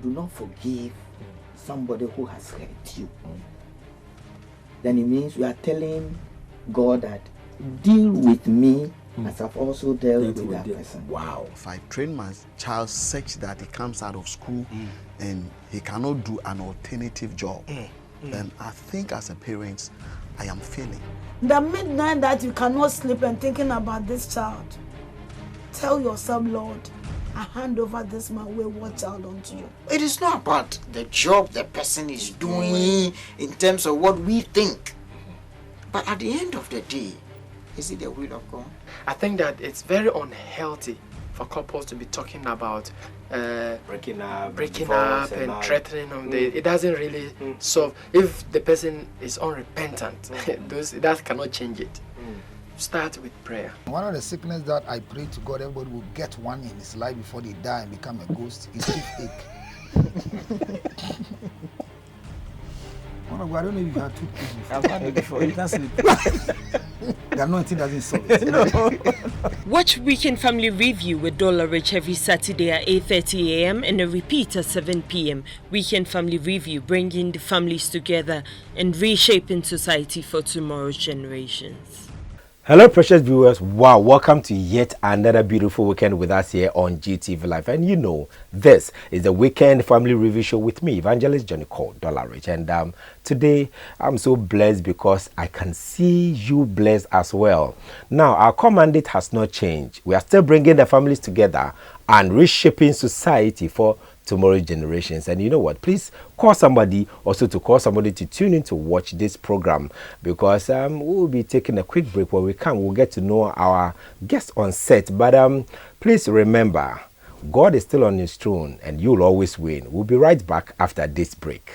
do not forgive somebody who has hurt you, then it means you are telling God that deal with me as I've also dealt with that person. Wow. If I train my child such that he comes out of school and he cannot do an alternative job, then I think as a parent, I am failing. The midnight that you cannot sleep and thinking about this child, tell yourself, Lord, I hand over this my wayward child unto you. It is not about the job the person is doing in terms of what we think. But at the end of the day, is it the will of God? I think that it's very unhealthy for couples to be talking about breaking up and threatening them. It doesn't really solve. If the person is unrepentant, that cannot change it. Start with prayer. One of the sickness that I pray to God everybody will get one in his life before they die and become a ghost is toothache. I don't know if you had toothache before. I've had it before. You can't sleep. The anointing doesn't solve it. No. Watch Weekend Family Review with Dollarich every Saturday at 8:30 a.m. and a repeat at 7 p.m. Weekend Family Review, bringing the families together and reshaping society for tomorrow's generations. Hello, precious viewers. Wow, welcome to yet another beautiful weekend with us here on GTV Live. And you know, this is the Weekend Family Review Show with me, Evangelist Johnny called Dollarich. And today, I'm so blessed because I can see you blessed as well. Now, our core mandate has not changed. We are still bringing the families together and reshaping society for tomorrow's generations. And you know what, please call somebody to tune in to watch this program, because we'll be taking a quick break. When we come, we'll get to know our guests on set. But please remember, God is still on his throne and you'll always win. We'll be right back after this break.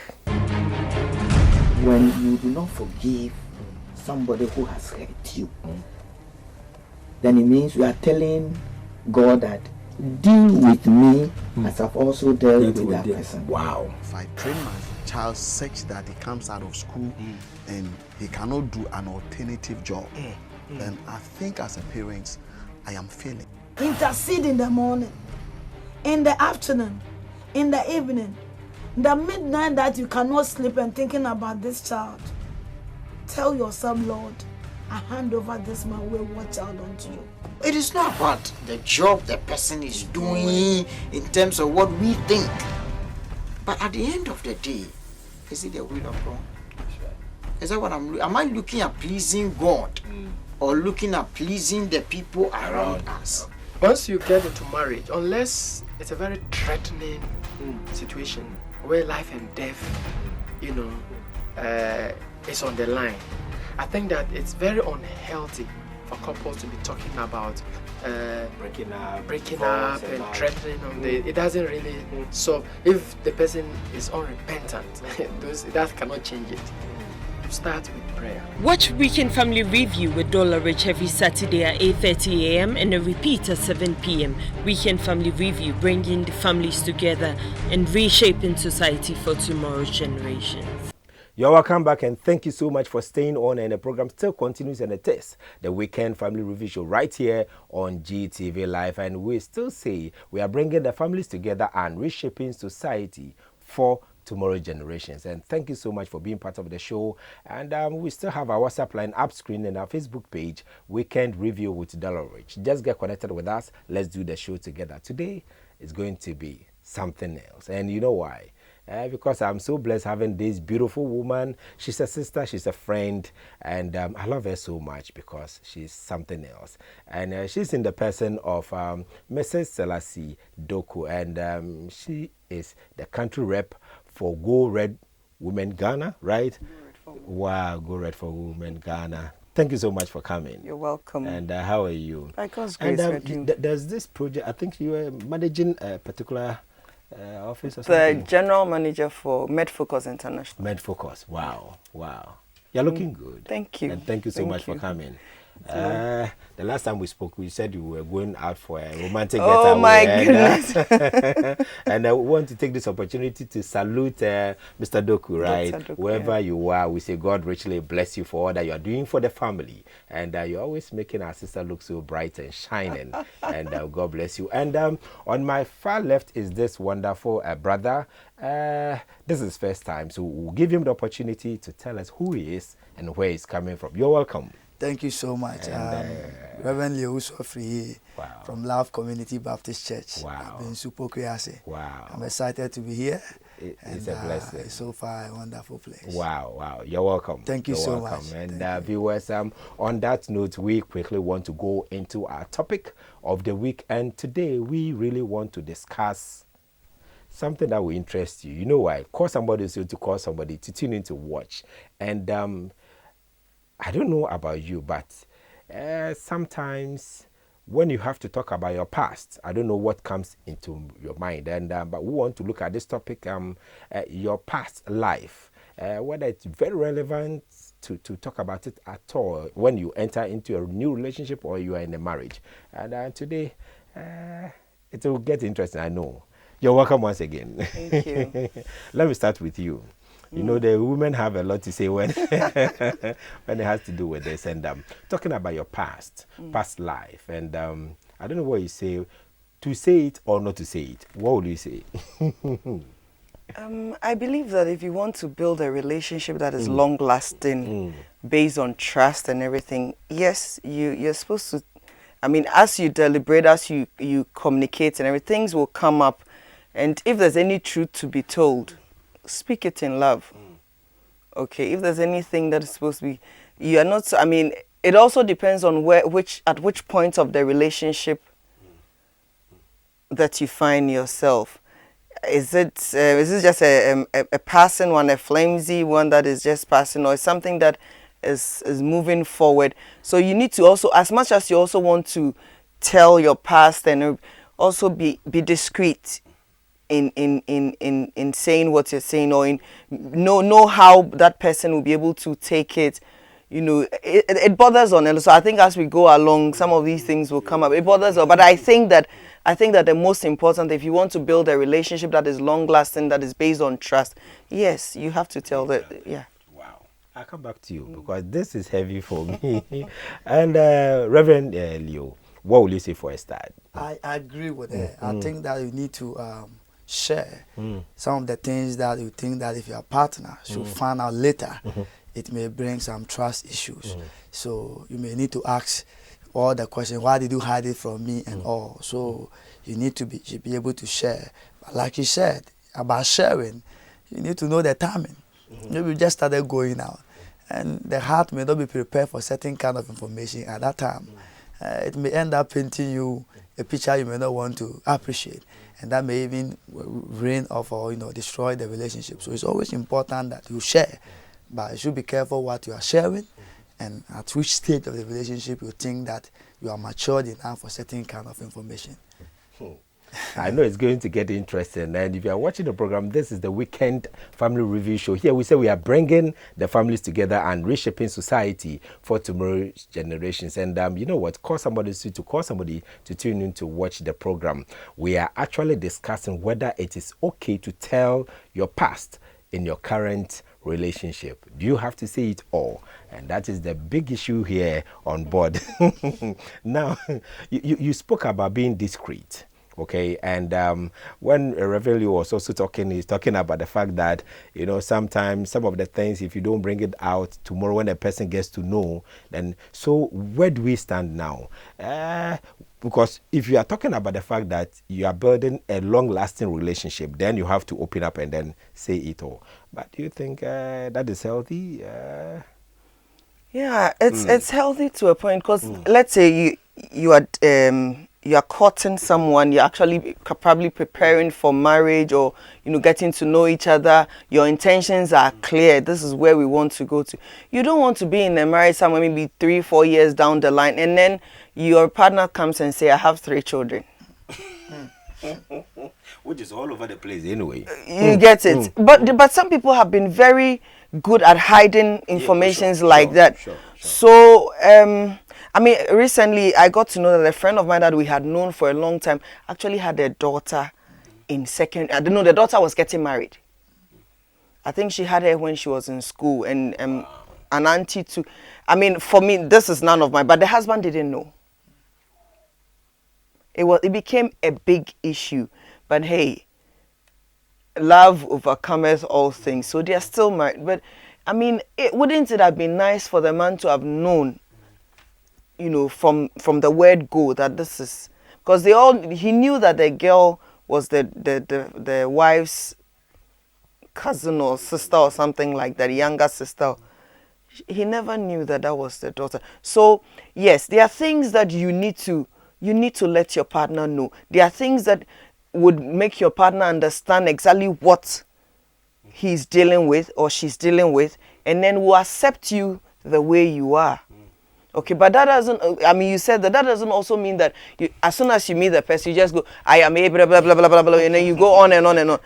When you do not forgive somebody who has hurt you, then it means you are telling God that deal with me as I've also dealt with that person. Wow. If I train my child such that he comes out of school and he cannot do an alternative job, then I think as a parent, I am failing. Intercede in the morning, in the afternoon, in the evening, the midnight that you cannot sleep and thinking about this child. Tell yourself, Lord, I hand over this my wayward child unto you. It is not about the job the person is doing in terms of what we think. But at the end of the day, is it the will of God? Is that what am I looking at pleasing God or looking at pleasing the people around us? Once you get into marriage, unless it's a very threatening situation where life and death, is on the line, I think that it's very unhealthy for couples to be talking about breaking up and threatening them. It doesn't really solve. If the person is unrepentant, that cannot change it. Start with prayer. Watch Weekend Family Review with Dollarich every Saturday at 8:30 a.m. and a repeat at 7 p.m. Weekend Family Review, bringing the families together and reshaping society for tomorrow's generations. You're welcome back, and thank you so much for staying on. And the program still continues, and it is the Weekend Family Review Show right here on GTV Live. And we still say we are bringing the families together and reshaping society for tomorrow's generations. And thank you so much for being part of the show. And we still have our WhatsApp line up screen and our Facebook page, Weekend Review with Dollarich. Just get connected with us. Let's do the show together. Today is going to be something else, and you know why? Because I'm so blessed having this beautiful woman. She's a sister, she's a friend, and I love her so much because she's something else. And she's in the person of Mrs. Selassie Doku, and she is the country rep for Go Red Women Ghana, right? Wow, Go Red for Women Ghana. Thank you so much for coming. You're welcome. And how are you? By God's grace, there's this project, I think you are managing a particular office or something? The general manager for MedFocus International. MedFocus, wow. You're looking good. Thank you. And thank you so much for coming. The last time we spoke, we said you were going out for a romantic getaway. Oh my goodness! And I want to take this opportunity to salute Mr. Doku, right? Dr. Doku, Wherever you are, we say God richly bless you for all that you are doing for the family. And you're always making our sister look so bright and shining. And God bless you. And on my far left is this wonderful brother. This is his first time, so we'll give him the opportunity to tell us who he is and where he's coming from. You're welcome. Thank you so much. Reverend Leo Sofri from Love Community Baptist Church. Wow. I've been super curious. Wow. I'm excited to be here. It's a blessing. It's so far a wonderful place. Wow. You're welcome. Thank you so much. And viewers, on that note, we quickly want to go into our topic of the week. And today we really want to discuss something that will interest you. You know why? Call somebody to call somebody to tune in to watch. And I don't know about you, but sometimes when you have to talk about your past, I don't know what comes into your mind. And but we want to look at this topic, your past life, whether it's very relevant to talk about it at all when you enter into a new relationship or you are in a marriage. And today, it will get interesting, I know. You're welcome once again. Thank you. Let me start with you. You know, the women have a lot to say when when it has to do with this. And talking about your past life. And I don't know what you say, to say it or not to say it. What would you say? I believe that if you want to build a relationship that is long-lasting, based on trust and everything, yes, you're supposed to, I mean, as you deliberate, as you communicate and everything, things will come up. And if there's any truth to be told, speak it in love. Okay, if there's anything that is supposed to be, you are not, I mean, it also depends on at which point of the relationship that you find yourself. Is it just a passing one, a flimsy one that is just passing, or something that is moving forward? So you need to also, as much as you also want to tell your past, and also be discreet in saying what you're saying, or in know how that person will be able to take it. You know, it bothers on it. So I think as we go along, some of these things will come up. It bothers on, but I think that the most important, if you want to build a relationship that is long lasting, that is based on trust, yes, you have to tell that. Yeah. Wow. I'll come back to you because this is heavy for me. And Reverend Leo, what will you say for a start? I agree with that. I think that you need to share some of the things that you think that if your partner should find out later, it may bring some trust issues. So you may need to ask all the questions, why did you hide it from me and all. So you need to be able to share. But like you said, about sharing, you need to know the timing. Maybe you just started going out and the heart may not be prepared for certain kind of information at that time. It may end up painting you a picture you may not want to appreciate, and that may even ruin off or destroy the relationship. So it's always important that you share, but you should be careful what you are sharing, and at which stage of the relationship you think that you are matured enough for certain kind of information. I know it's going to get interesting, and if you are watching the program, this is the Weekend Family Review Show. Here we say we are bringing the families together and reshaping society for tomorrow's generations. And you know what? Call somebody to tune in to watch the program. We are actually discussing whether it is okay to tell your past in your current relationship. Do you have to say it all? And that is the big issue here on board. Now, you spoke about being discreet. Okay, and when Reverend was also talking, he's talking about the fact that, sometimes some of the things, if you don't bring it out tomorrow when a person gets to know, then, so where do we stand now? Because if you are talking about the fact that you are building a long-lasting relationship, then you have to open up and then say it all. But do you think that is healthy? Yeah, it's healthy to a point, because let's say you are courting someone, you're actually probably preparing for marriage, or getting to know each other. Your intentions are clear. This is where we want to go to. You don't want to be in a marriage somewhere maybe 3-4 years down the line, and then your partner comes and say, I have 3 children. Which is all over the place anyway. You get it. But some people have been very good at hiding informations like that. Sure. So I mean, recently I got to know that a friend of mine that we had known for a long time actually had a daughter in second. I don't know. The daughter was getting married. I think she had her when she was in school, and an auntie too. I mean, for me, this is none of my. But the husband didn't know. It became a big issue. But hey, love overcometh all things. So they are still married. But I mean, wouldn't it have been nice for the man to have known, you know, from the word go, that this is, because he knew that the girl was the wife's cousin or sister or something like that, younger sister. He never knew that was the daughter. So yes, there are things that you need to let your partner know. There are things that would make your partner understand exactly what he's dealing with or she's dealing with, and then will accept you the way you are. Okay, but that doesn't, I mean, you said that doesn't also mean that as soon as you meet the person, you just go, I am a blah, blah, blah, blah, blah, blah, and then you go on and on and on.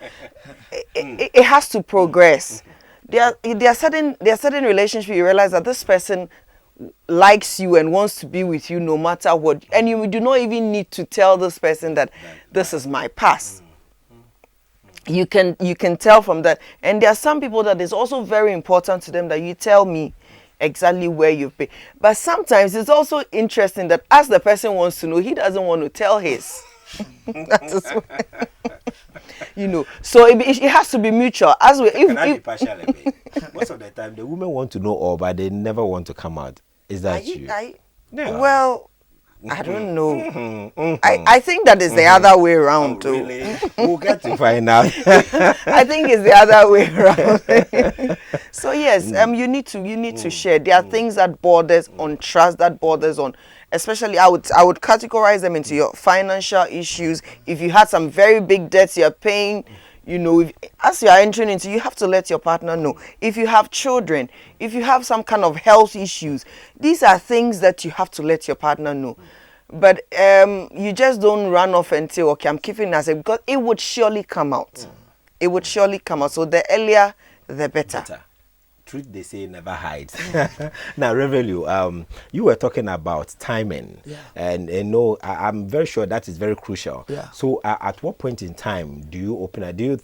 It has to progress. There are certain relationships you realize that this person likes you and wants to be with you no matter what. And you do not even need to tell this person that this is my past. You can tell from that. And there are some people that it's also very important to them that you tell me exactly where you've been. But sometimes it's also interesting that as the person wants to know, he doesn't want to tell his. That is why. You know, so it has to be mutual. As we, Can I be partial a bit? Most of the time, the women want to know all, but they never want to come out. Is that true? Yeah. Well, I don't know. I think that is the other way around too. Really? We'll get to find out. I think it's the other way around. So yes, you need to share. There are things that borders on trust, that borders on, especially I would categorize them into your financial issues. If you had some very big debts you're paying, you know, as you are entering into, you have to let your partner know. If you have children, if you have some kind of health issues, these are things that you have to let your partner know. But you just don't run off and say, okay, I'm keeping it as a, because it would surely come out. It would surely come out. So the earlier, the better. Truth, they say, never hides. Now, Revelu, you were talking about timing. Yeah. And no, I'm very sure that is very crucial. Yeah. So at what point in time do you open it?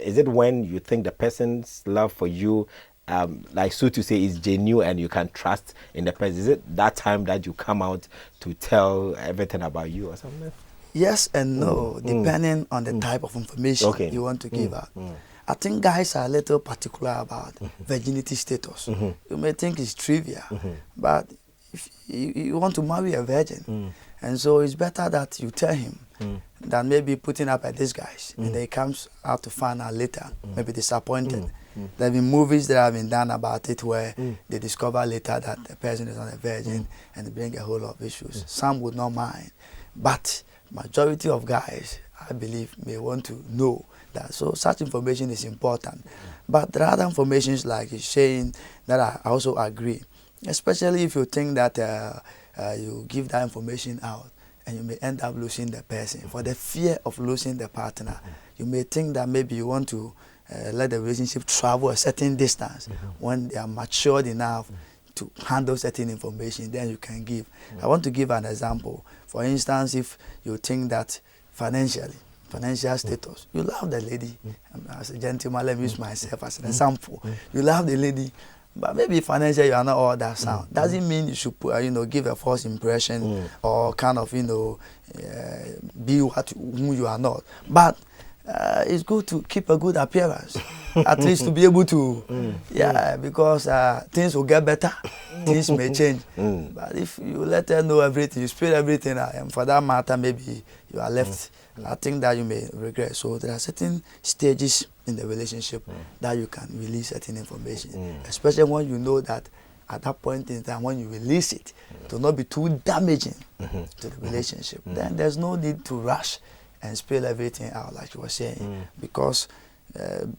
Is it when you think the person's love for you, like so to say, is genuine and you can trust in the person? Is it that time that you come out to tell everything about you or something? Yes and no, depending on the type of information you want to give out. I think guys are a little particular about virginity status. You may think it's trivial, but if you want to marry a virgin, and so it's better that you tell him than maybe putting up a disguise, and then he comes out to find out later, maybe disappointed. There have been movies that have been done about it where they discover later that the person is not a virgin and they bring a whole lot of issues. Some would not mind, but majority of guys, I believe, may want to know that. So such information is important. But there are other informations like you're saying that I also agree, especially if you think that you give that information out and you may end up losing the person. For the fear of losing the partner, you may think that maybe you want to let the relationship travel a certain distance. When they are matured enough to handle certain information, then you can give. I want to give an example. For instance, if you think that financial status, you love the lady. As a gentleman, let me use myself as an example. You love the lady, but maybe financially you are not all that sound. Doesn't mean you should give a false impression or kind of be who you are not. But it's good to keep a good appearance, at least to be able to, because things will get better, things may change. But if you let her know everything, you spill everything, and for that matter, maybe you are left, I think that you may regret. So there are certain stages in the relationship that you can release certain information, especially when you know that at that point in time, when you release it, to not be too damaging to the relationship. Then there's no need to rush and spill everything out, like you were saying, because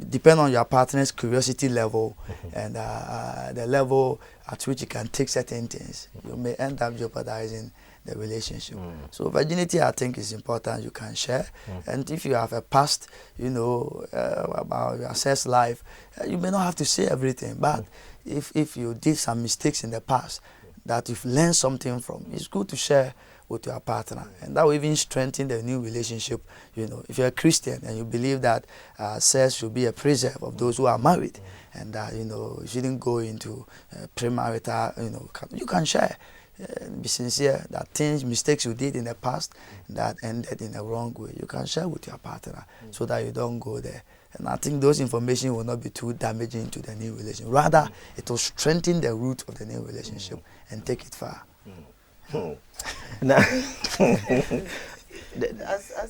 depend on your partner's curiosity level and the level at which you can take certain things, you may end up jeopardizing the relationship. So virginity, I think, is important. You can share, and if you have a past, about your sex life, you may not have to say everything. But if you did some mistakes in the past, that you've learned something from, it's good to share with your partner, and that will even strengthen the new relationship. You know, if you're a Christian and you believe that sex should be a preserve of those who are married, and that, you know, you shouldn't go into premarital, you know, you can share. Be sincere that mistakes you did in the past that ended in a wrong way, you can share with your partner so that you don't go there. And I think those information will not be too damaging to the new relationship. Rather, it will strengthen the root of the new relationship and take it far. Now, as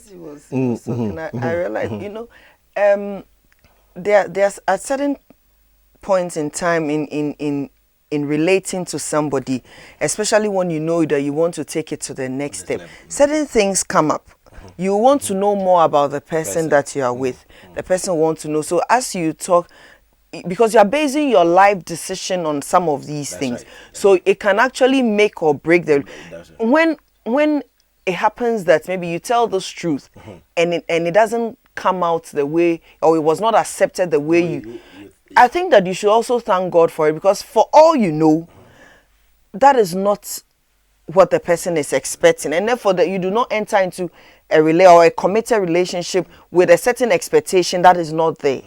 he was talking, I realized, you know, there's at certain points in time in relating to somebody, especially when you know that you want to take it to the next step, certain things come up. You want to know more about the person that you are with. The person wants to know. So as you talk, because you are basing your life decision on some of these things, right. So it can actually make or break the. When it happens that maybe you tell this truth and it doesn't come out the way, or it was not accepted the way you I think that you should also thank God for it, because for all you know, that is not what the person is expecting, and therefore that you do not enter into a committed relationship with a certain expectation that is not there.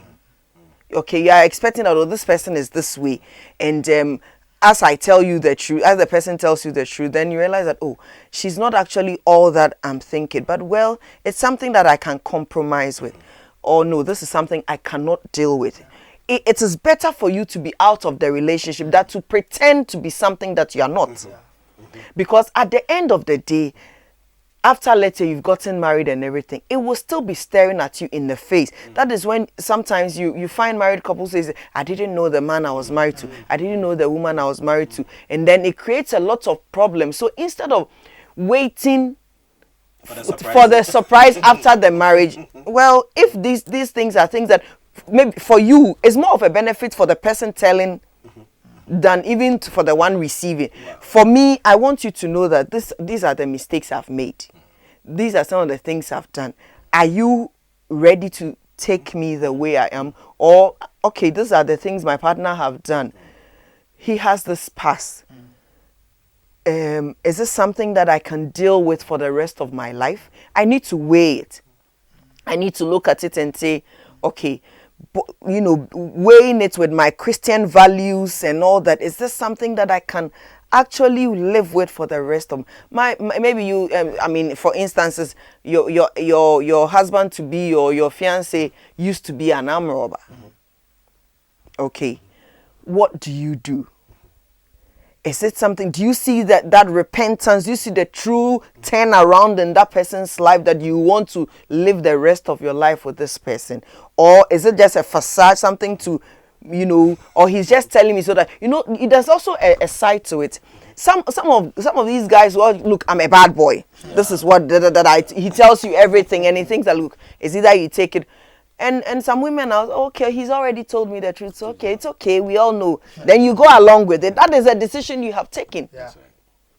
Okay, you are expecting that, oh, this person is this way, and as I tell you the truth, as the person tells you the truth, then you realize that, oh, she's not actually all that I'm thinking, but well, it's something that I can compromise with, or no, this is something I cannot deal with. It is better for you to be out of the relationship than to pretend to be something that you are not. Because at the end of the day, after, let's say, you've gotten married and everything, it will still be staring at you in the face. That is when sometimes you find married couples say, I didn't know the man I was married to. I didn't know the woman I was married to. And then it creates a lot of problems. So instead of waiting for the surprise after the marriage, well, if these things are things that maybe for you it's more of a benefit for the person telling than even for the one receiving. For me, I want you to know that these are the mistakes I've made. These are some of the things I've done. Are you ready to take me the way I am? Or, okay, these are the things my partner have done. He has this past. Is this something that I can deal with for the rest of my life? I need to weigh it. I need to look at it and say, okay, you know, weighing it with my Christian values and all that, is this something that I can actually live with for the rest of my maybe you I mean, for instances, your husband to be or your fiance used to be an arm robber. Okay, what do you do? Is it something, do you see that repentance, do you see the true turn around in that person's life, that you want to live the rest of your life with this person? Or is it just a facade, something to, you know, or he's just telling me so that, you know, there's also a side to it. Some of these guys, well, look, I'm a bad boy. Yeah. This is what he tells you everything, and he thinks that, look, it's either you take it. And some women are, okay, he's already told me the truth. So, okay, it's okay. We all know. Then you go along with it. That is a decision you have taken. Yeah.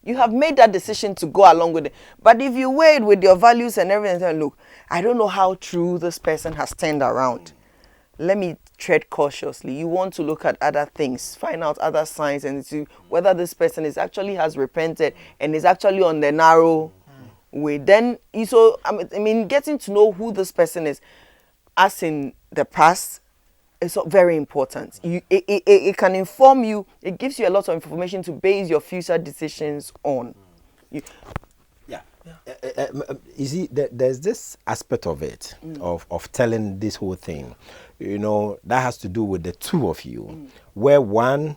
You have made that decision to go along with it. But if you weigh it with your values and everything, and look, I don't know how true this person has turned around. Let me tread cautiously. You want to look at other things, find out other signs, and see whether this person actually has repented and is actually on the narrow way. Then, I mean, getting to know who this person is, as in the past, is very important. It can inform you. It gives you a lot of information to base your future decisions on. You see, there's this aspect of it, of telling this whole thing. You know, that has to do with the two of you, where one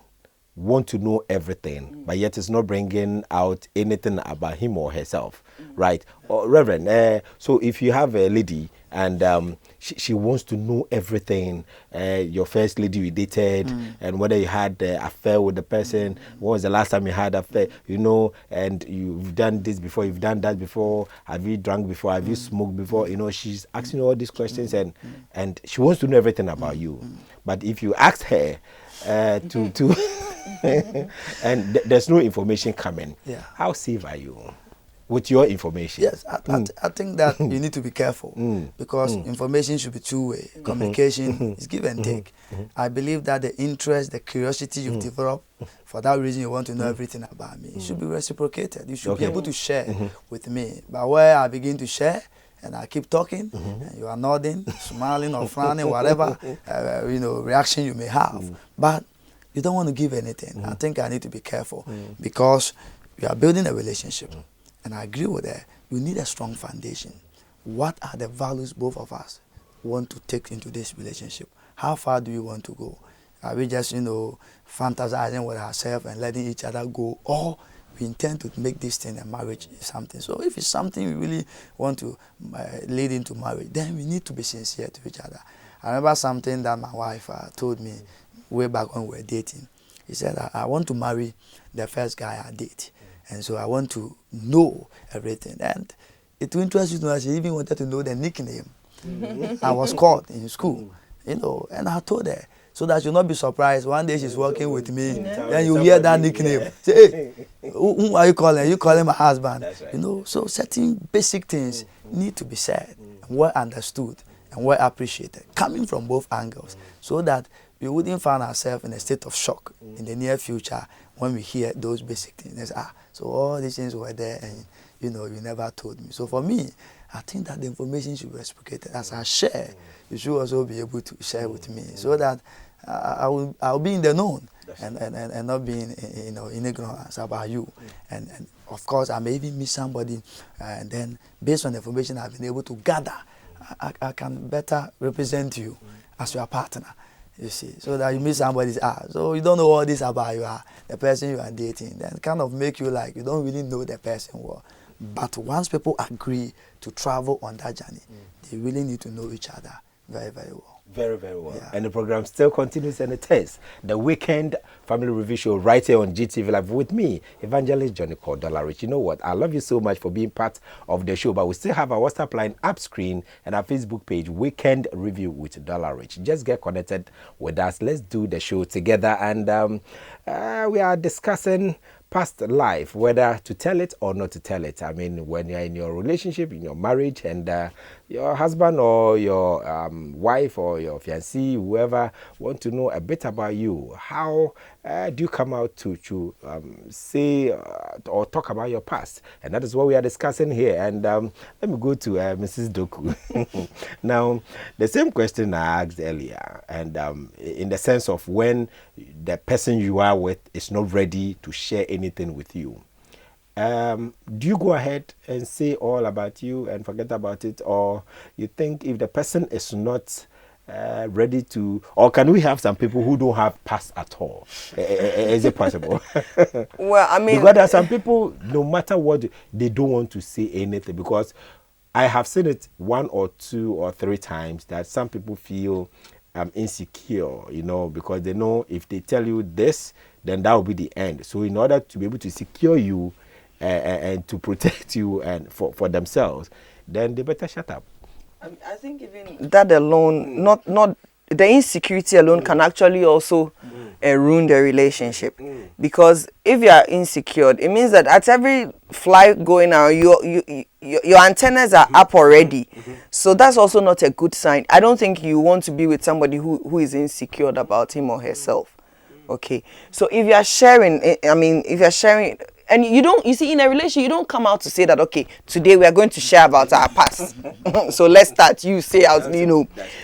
want to know everything, but yet is not bringing out anything about him or herself, right? Or Reverend, so if you have a lady and she wants to know everything, your first lady you dated, and whether you had an affair with the person, when was the last time you had an affair, you know, and you've done this before, you've done that before, have you drunk before, have you smoked before, you know, she's asking you all these questions, and she wants to know everything about you. But if you ask her and there's no information coming, how safe are you? with your information. Yes, I think that you need to be careful because information should be two-way. Communication is give and take. I believe that the interest, the curiosity you've developed, for that reason you want to know everything about me, it should be reciprocated. You should be able to share with me. But where I begin to share, and I keep talking, and you are nodding, smiling or frowning, whatever reaction you may have, but you don't want to give anything. I think I need to be careful because we are building a relationship, and I agree with that. You need a strong foundation. What are the values both of us want to take into this relationship? How far do you want to go? Are we just fantasizing with ourselves and letting each other go, or we intend to make this thing a marriage something? So if it's something we really want to lead into marriage, then we need to be sincere to each other. I remember something that my wife told me way back when we were dating. He said, I want to marry the first guy I date. And so I want to know everything. And it will interest you to know, she even wanted to know the nickname I was called in school. And I told her, so that you'll not be surprised. One day she's working with me, then you hear that nickname. Say, hey, who are you calling? You calling my husband? Right. So certain basic things need to be said, and well understood, and well appreciated, coming from both angles, so that we wouldn't find ourselves in a state of shock in the near future when we hear those basic things. So all these things were there, and you never told me. So for me, I think that the information should be reciprocated. As I share, you should also be able to share with me, so that I'll be in the known and not be in ignorance about you. And of course, I may even meet somebody, and then based on the information I've been able to gather, I can better represent you as your partner. You see, so that you meet somebody, so you don't know all this about you, the person you are dating, then kind of make you like you don't really know the person well. But once people agree to travel on that journey, they really need to know each other very, very well. Very, very well. Yeah. And the program still continues, and it is the Weekend Family Review Show right here on GTV Live with me, Evangelist Johnny called Dollarich. You know what? I love you so much for being part of the show, but we still have our WhatsApp line up screen and our Facebook page, Weekend Review with Dollarich. Just get connected with us. Let's do the show together. And we are discussing past life, whether to tell it or not to tell it. I mean, when you're in your relationship, in your marriage, and your husband or your wife or your fiancé, whoever, want to know a bit about you, how do you come out to say or talk about your past? And that is what we are discussing here. And let me go to Mrs. Doku. Now, the same question I asked earlier, and in the sense of when the person you are with is not ready to share anything with you, do you go ahead and say all about you and forget about it, or you think if the person is not ready to, or can we have some people who don't have past at all? Is it possible? Well, I mean, because there are some people, no matter what, they don't want to say anything, because I have seen it 1 or 2 or 3 times that some people feel insecure, because they know if they tell you this, then that will be the end. So in order to be able to secure you and to protect you and for themselves, then they better shut up. I think even that alone, not the insecurity alone can actually also ruin the relationship. Because if you are insecure, it means that at every flight going out, your antennas are up already. So that's also not a good sign. I don't think you want to be with somebody who is insecure about him or herself. Okay, so if you are sharing, and you see, in a relationship, you don't come out to say that, okay, today we are going to share about our past. So let's start, you say out,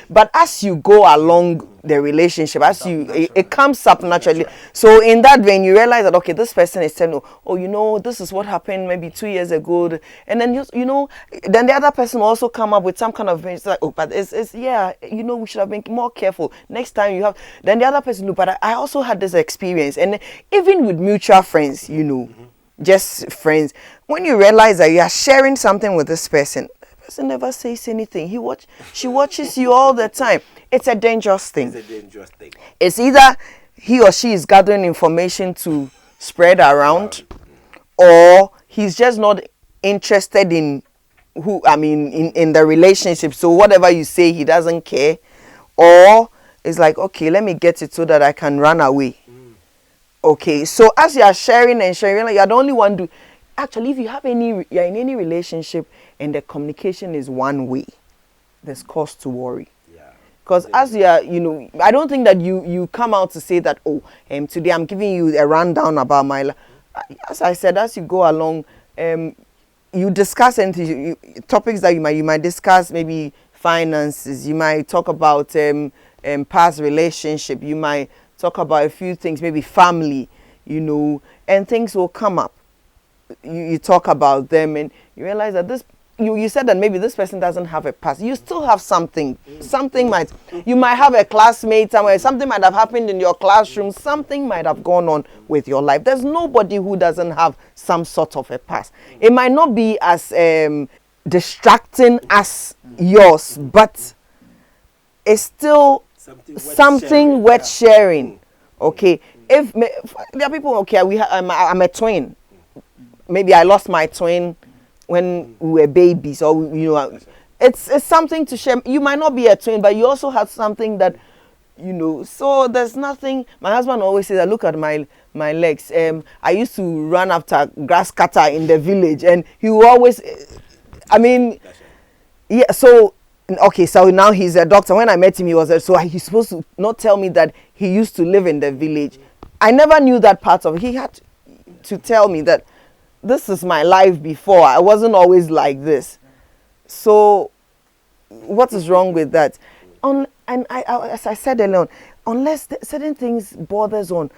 But as you go along the relationship, it comes up naturally. So in that vein, you realize that, okay, this person is telling you, this is what happened maybe 2 years ago. And then, then the other person will also come up with some kind of, it's like, but we should have been more careful. Next time you have, then the other person, but I also had this experience. And even with mutual friends, just friends, when you realize that you are sharing something with this person, the person never says anything. She watches you all the time. It's a dangerous thing. It's either he or she is gathering information to spread around, or he's just not interested in in the relationship. So whatever you say, he doesn't care, or it's like, okay, let me get it so that I can run away. Okay, so as you are sharing and sharing, you're the only one actually, if you have you're in any relationship and the communication is one way, there's cause to worry. Because as you are, I don't think that you come out to say that, today I'm giving you a rundown about my life. As I said, as you go along, you discuss topics that you might discuss, maybe finances. You might talk about past relationship. You might talk about a few things, maybe family, and things will come up. You talk about them, and you realize that you said that maybe this person doesn't have a past. You still have something. You might have a classmate somewhere. Something might have happened in your classroom. Something might have gone on with your life. There's nobody who doesn't have some sort of a past. It might not be as distracting as yours, but it's still something worth sharing. Okay, if there are people, okay, I'm a twin. Maybe I lost my twin when we were babies, or it's something to share. You might not be a twin, but you also have something that so there's nothing. My husband always says, I look at my legs. I used to run after grass cutter in the village, and he will always so okay, so now he's a doctor. When I met him, he was he's supposed to not tell me that he used to live in the village. I never knew that part of it. He had to tell me that this is my life before. I wasn't always like this. So what is wrong with that? As I said earlier, unless certain things borders on,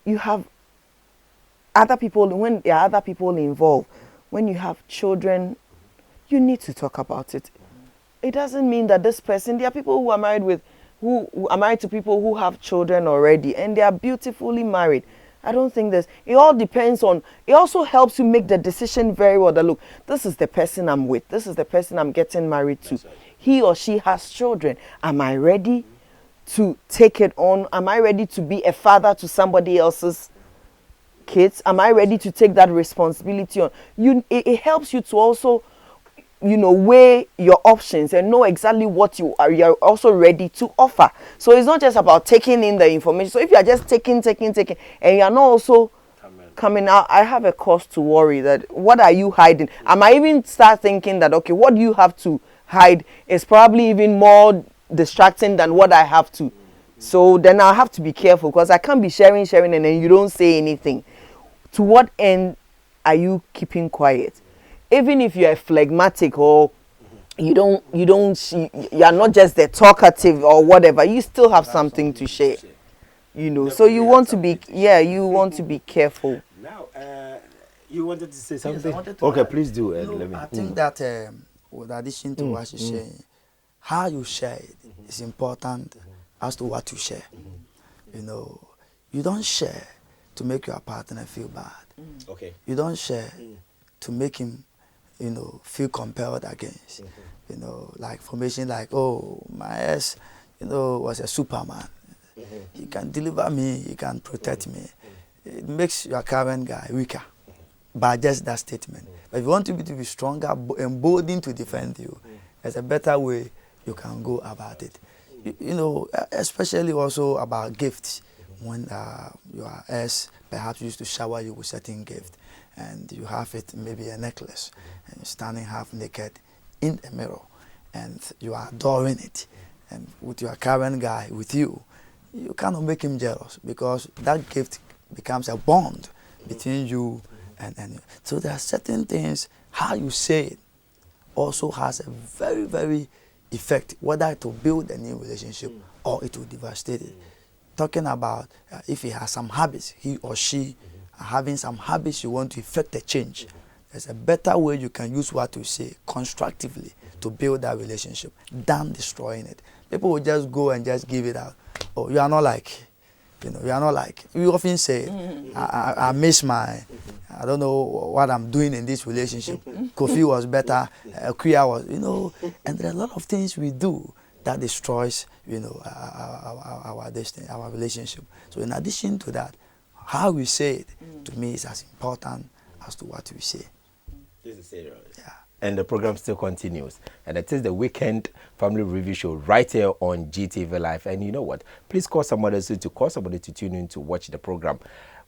you have other people. When there are other people involved, when you have children, you need to talk about it. It doesn't mean that this person. There are people who are married who are married to people who have children already, and they are beautifully married. I don't think it all depends on, it also helps you make the decision very well that, look, this is the person I'm with. This is the person I'm getting married to. He or she has children. Am I ready to take it on? Am I ready to be a father to somebody else's kids? Am I ready to take that responsibility on? It helps you to also, weigh your options and know exactly what you're also ready to offer. So it's not just about taking in the information. So if you are just taking, and you're not also coming out, I have a cause to worry that what are you hiding? I might even start thinking that, okay, what you have to hide is probably even more distracting than what I have to. So then I'll have to be careful, because I can't be sharing, and then you don't say anything. To what end are you keeping quiet? Even if you're phlegmatic, or you are not just the talkative or whatever, you still have something to share. So you want to be careful. Now, you wanted to say something? Okay, please do. I think that with addition to what you're saying, how you share it is important as to what you share. You don't share to make your partner feel bad. Okay. You don't share to make him feel compelled against. Like formation, like, oh, my ex, was a Superman. He can deliver me, he can protect me. It makes your current guy weaker by just that statement. But if you want to be stronger, emboldened to defend you, there's a better way you can go about it. Especially also about gifts. When your ex perhaps used to shower you with certain gift, and you have it, maybe a necklace, and you're standing half naked in a mirror, and you are adoring it, and with your current guy with you, you cannot make him jealous, because that gift becomes a bond between you and so there are certain things, how you say it also has a very, very effect, whether it will build a new relationship or it will devastate it. Talking about if he has some habits, he or she are having some habits, you want to effect a change. There's a better way you can use what you say constructively to build that relationship than destroying it. People will just go and just give it out. Oh, you are not like, you are not like. We often say, I miss my, I don't know what I'm doing in this relationship. Kofi was better, Kuya was, and there are a lot of things we do that destroys, our destiny, our relationship. So in addition to that, how we say it, to me, is as important as to what we say. This is serious. Yeah. And the program still continues. And it is the Weekend Family Review Show right here on GTV Live. And you know what? Please call somebody to tune in to watch the program.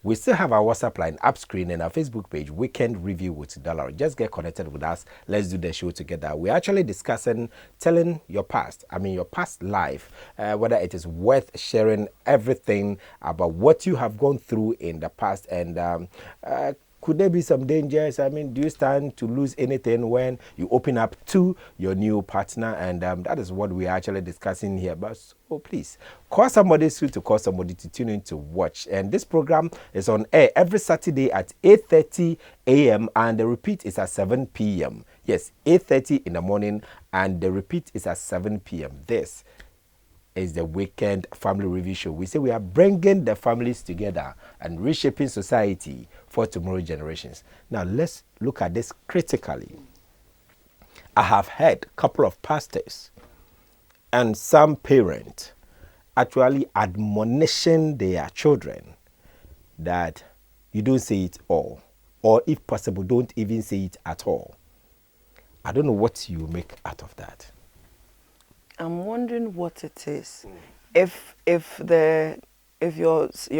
We still have our WhatsApp line up screen and our Facebook page, Weekend Review with Dollarich. Just get connected with us. Let's do the show together. We're actually discussing telling your past, your past life, whether it is worth sharing everything about what you have gone through in the past, and could there be some dangers? Do you stand to lose anything when you open up to your new partner? And that is what we are actually discussing here. But please, call somebody soon to call somebody to tune in to watch. And this program is on air every Saturday at 8:30 a.m. and the repeat is at 7 p.m. Yes, 8:30 in the morning and the repeat is at 7 p.m. This is the Weekend Family Review Show. We say we are bringing the families together and reshaping society for tomorrow generations. Now let's look at this critically. I have heard a couple of pastors and some parents actually admonishing their children that you don't say it all, or if possible, don't even say it at all. I don't know what you make out of that. I'm wondering what it is. If your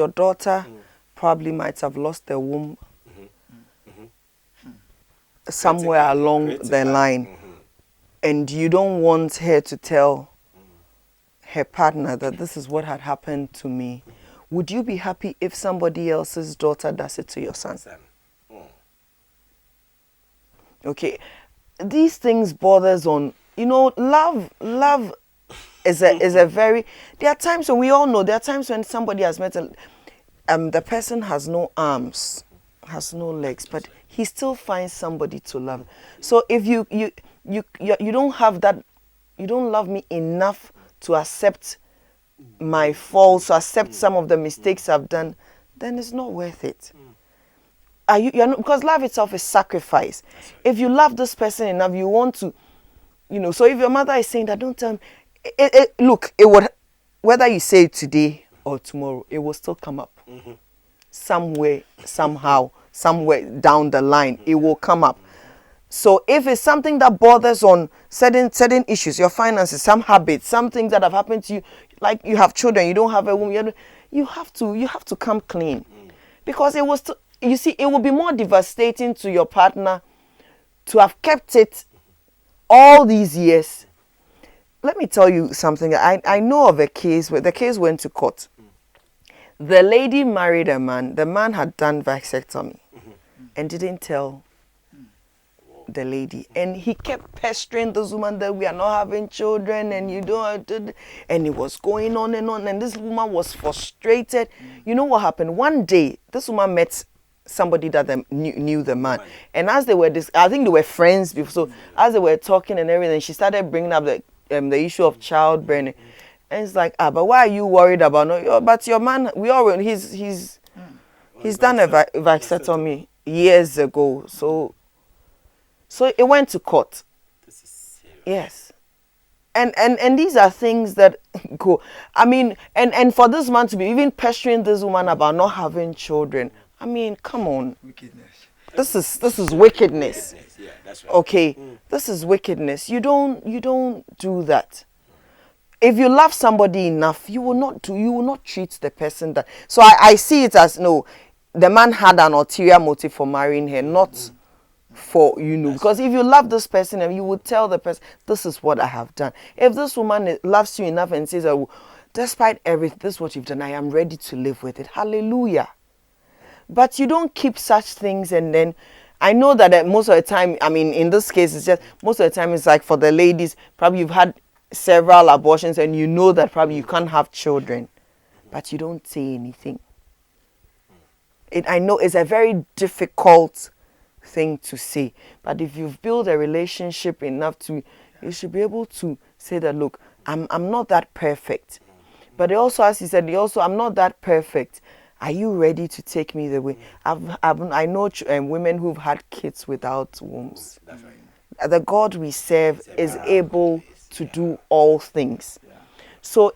daughter probably might have lost the womb somewhere along the line, and you don't want her to tell her partner that this is what had happened to me, would you be happy if somebody else's daughter does it to your son? Okay, these things bothers on. Love is a very. There are times when we all know. There are times when somebody has met the person has no arms, has no legs, but he still finds somebody to love. So if you don't have that, you don't love me enough to accept my faults, to accept some of the mistakes I've done, then it's not worth it. You're not, because love itself is sacrifice. If you love this person enough, you want to. So if your mother is saying that, don't tell me. Look, it would, whether you say it today or tomorrow, it will still come up. Somewhere, somehow, somewhere down the line, it will come up. So if it's something that bothers on certain issues, your finances, some habits, some things that have happened to you, like you have children, you don't have a woman, you have to come clean, because it was. You see, it will be more devastating to your partner to have kept it all these years. Let me tell you something. I know of a case where the case went to court. The lady married a man. The man had done vasectomy and didn't tell the lady. And he kept pestering this woman that we are not having children and you don't. And it was going on. And this woman was frustrated. You know what happened? One day, this woman met somebody that knew the man, and as they were I think they were friends before, so as they were talking and everything, she started bringing up the issue of childbearing, and it's like, but why are you worried about but your man, he's done a vasectomy years ago, so it went to court. This is serious. Yes. And these are things that go, and for this man to be even pestering this woman about not having children, come on. Wickedness. This is wickedness. Yeah, that's right. Okay. This is wickedness. You don't do that. If you love somebody enough, you will not treat the person that. So I see it as, no, the man had an ulterior motive for marrying her, not for, because if you love this person, you would tell the person, this is what I have done. If this woman loves you enough and says, despite everything, this is what you've done, I am ready to live with it. Hallelujah. But you don't keep such things, and then I know that most of the time, in this case, it's just most of the time it's like for the ladies, probably you've had several abortions and you know that probably you can't have children, but you don't say anything. I know it's a very difficult thing to say, but if you've built a relationship enough you should be able to say that, look, I'm not that perfect, but also, as he said, I'm not that perfect. Are you ready to take me the way? I know women who've had kids without wombs. That's right. The God we serve is able to do all things. Yeah. So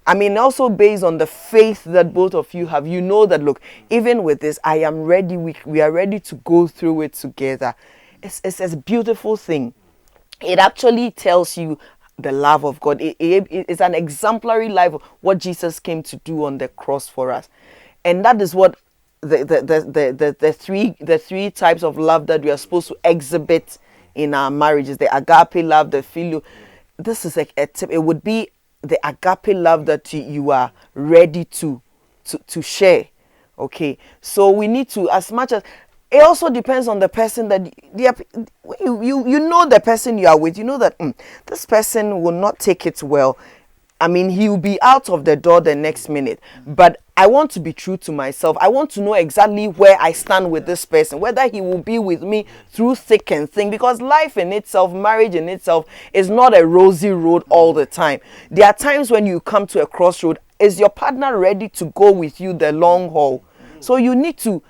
also based on the faith that both of you have, you know that, look, even with this, I am ready. We are ready to go through it together. It's a beautiful thing. It actually tells you the love of God. It's an exemplary life of what Jesus came to do on the cross for us. And that is what the three types of love that we are supposed to exhibit in our marriages: the agape love, the phileo. This is a tip. It would be the agape love that you are ready to share. Okay, so we need to, as much as it also depends on the person that you know, the person you are with, you know that this person will not take it well. I mean, he will be out of the door the next minute, but I want to be true to myself. I want to know exactly where I stand with this person, whether he will be with me through thick and thin, because life in itself, marriage in itself, is not a rosy road all the time. There are times when you come to a crossroad. Is your partner ready to go with you the long haul? So you need to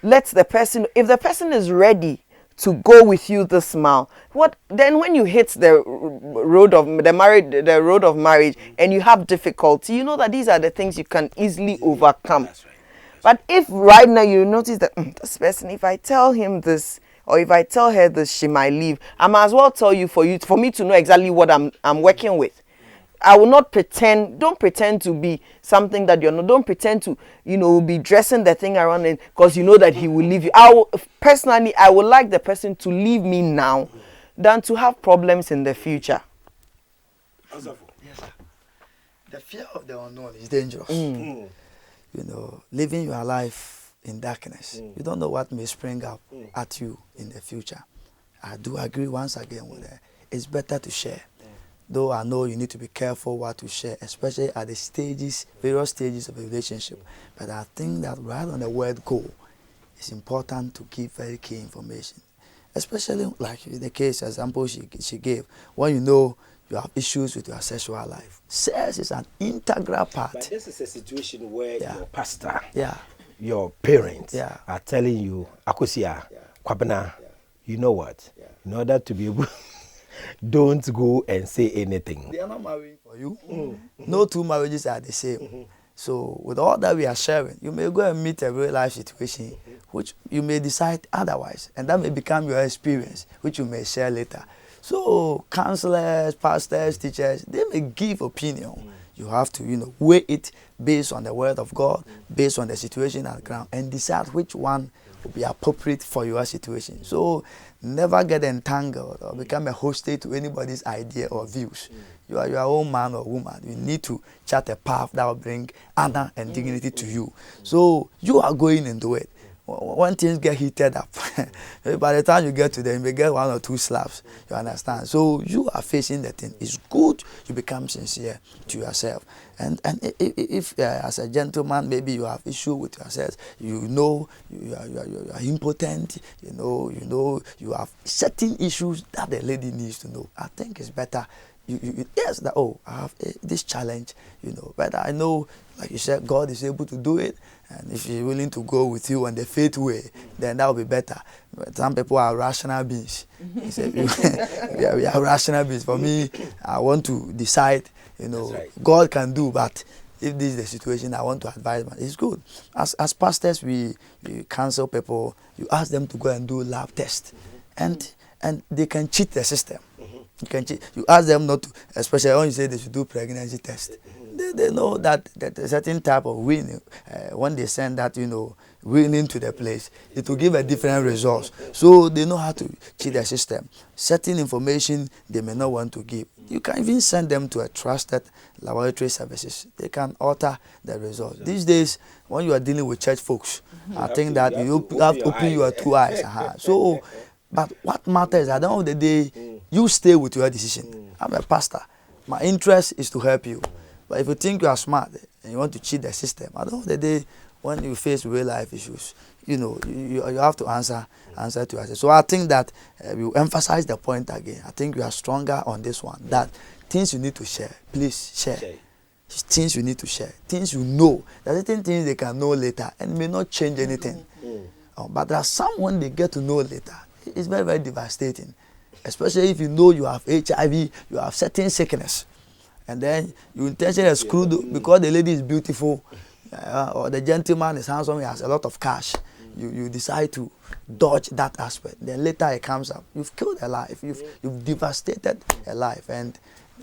let the person, if the person is ready to go with you this mile, what then when you hit the road of marriage and you have difficulty, you know that these are the things you can easily overcome. But if right now you notice that this person, if I tell him this or if I tell her this, she might leave, I might as well tell you for me to know exactly what I'm working with. I will not pretend. Don't pretend to be something that you're not. Don't pretend to, be dressing the thing around it because you know that he will leave you. I would like the person to leave me now than to have problems in the future. Yes, sir. The fear of the unknown is dangerous. Living your life in darkness, you don't know what may spring up at you in the future. I do agree once again with that. It's better to share. Though I know you need to be careful what to share, especially at the various stages of a relationship. But I think that right on the word go, it's important to give very key information. Especially like in the case example she gave, when you know you have issues with your sexual life. Sex is an integral part. But this is a situation where your pastor, your parents are telling you, Akosia, Kwabena, you know what? In order to be able don't go and say anything. They are not marrying for you. No two marriages are the same. So with all that we are sharing, you may go and meet a real life situation which you may decide otherwise, and that may become your experience which you may share later. So counselors, pastors, teachers, they may give opinion. You have to weigh it based on the word of God, based on the situation at the ground, and decide which one will be appropriate for your situation. So never get entangled or become a hostage to anybody's idea or views. You are your own man or woman. You need to chart a path that will bring honor and dignity to you. So you are going into it. When things get heated up, by the time you get to them, you may get 1 or 2 slaps. You understand? So you are facing the thing. It's good you become sincere to yourself. And if as a gentleman, maybe you have issue with yourself, you are impotent, you have certain issues that the lady needs to know. I think it's better. Yes, that I have this challenge, but I know, like you said, God is able to do it, and if He's willing to go with you on the faith way, then that will be better. But some people are rational beings. He said, we are rational beings. For me, I want to decide. God can do, but if this is the situation, I want to advise. It's good. As pastors, we counsel people. You ask them to go and do lab tests, and they can cheat the system. You can cheat. You ask them not to, especially when you say they should do pregnancy test. They know that a certain type of winning, when they send that winning to the place, it will give a different result. So they know how to cheat the system. Certain information they may not want to give. You can even send them to a trusted laboratory services. They can alter the results. These days, when you are dealing with church folks, I think that you have to open your 2 eyes. So, but what matters at the end of the day, you stay with your decision. I'm a pastor. My interest is to help you. But if you think you are smart and you want to cheat the system, at the end of the day, when you face real life issues, you have to answer to yourself. So I think that we emphasize the point again. I think you are stronger on this one. That things you need to share, please share. Things you need to share. Things you know. There are certain things they can know later and may not change anything. But there are some when they get to know later. It's very, very devastating. Especially if you know you have HIV, you have certain sickness. And then you intentionally exclude because the lady is beautiful or the gentleman is handsome, he has a lot of cash. You decide to dodge that aspect. Then later it comes up. You've killed a life. You've devastated a life. And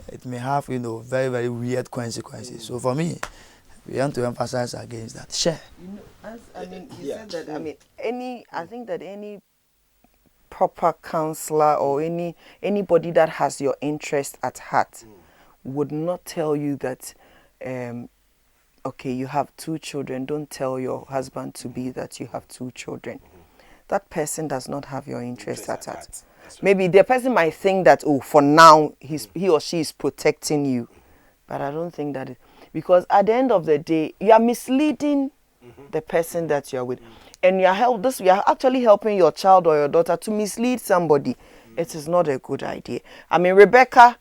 it may have, very, very weird consequences. So for me, we want to emphasize against that. Share. You know, as I mean, you said that. I mean, I think that any proper counselor or anybody that has your interest at heart would not tell you that, okay, you have 2 children. Don't tell your husband to be that you have 2 children. That person does not have your interest at heart. Right. Maybe the person might think that, oh, for now he or she is protecting you, but I don't think that because at the end of the day, you are misleading the person that you are with. And you are actually helping your child or your daughter to mislead somebody. It is not a good idea. I mean, Rebecca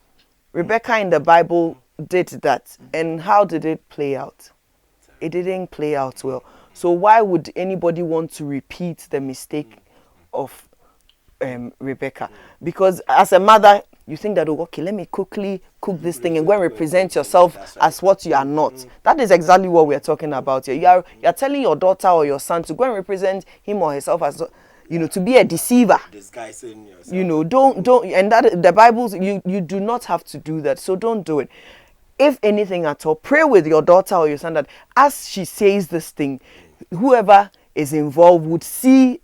in the Bible did that. And how did it play out? It didn't play out well. So why would anybody want to repeat the mistake of Rebecca? Because as a mother, you think that, oh, okay, let me quickly cook this thing and go and represent yourself as what you are not. That is exactly what we are talking about here. You are telling your daughter or your son to go and represent him or herself as, you know, to be a deceiver. Disguising yourself. You know, don't, and that the Bible, you do not have to do that. So don't do it. If anything at all, pray with your daughter or your son that as she says this thing, whoever is involved would see,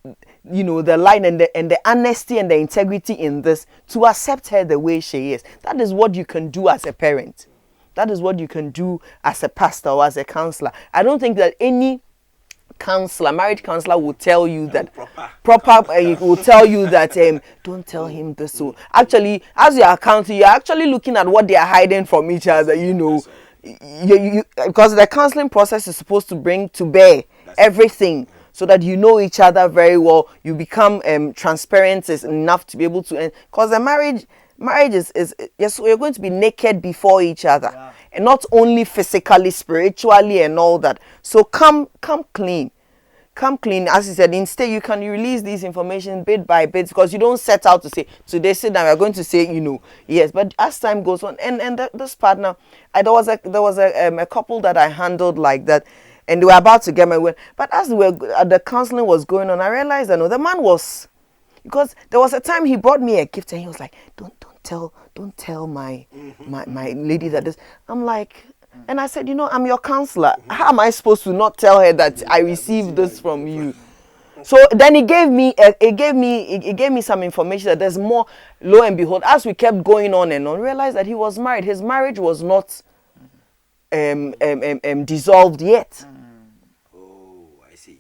you know, the line and the honesty and the integrity in this to accept her the way she is. That is what you can do as a parent. That is what you can do as a pastor or as a counselor. I don't think that any marriage counselor will tell you that will tell you that don't tell him this. So actually, as you are counseling, you're actually looking at what they are hiding from each other. You know, because the counseling process is supposed to bring to bear everything, so that you know each other very well. You become transparent enough to be able to, because the marriage is yes, we're going to be naked before each other, and not only physically, spiritually, and all that. So come clean. Come clean. As you said, instead you can release this information bit by bit, because you don't set out to say today sit down, we're going to say, you know, yes, but as time goes on, and this partner, there was a couple that I handled like that, and they were about to get married. But as the counseling was going on, I realized that no, the man was, because there was a time he brought me a gift and he was like, don't tell my lady that this. I'm like, and I said, you know, I'm your counselor. How am I supposed to not tell her that I received this from you? So then he gave me some information that there's more. Lo and behold, as we kept going on and on, realized that he was married. His marriage was not dissolved yet. Oh, I see.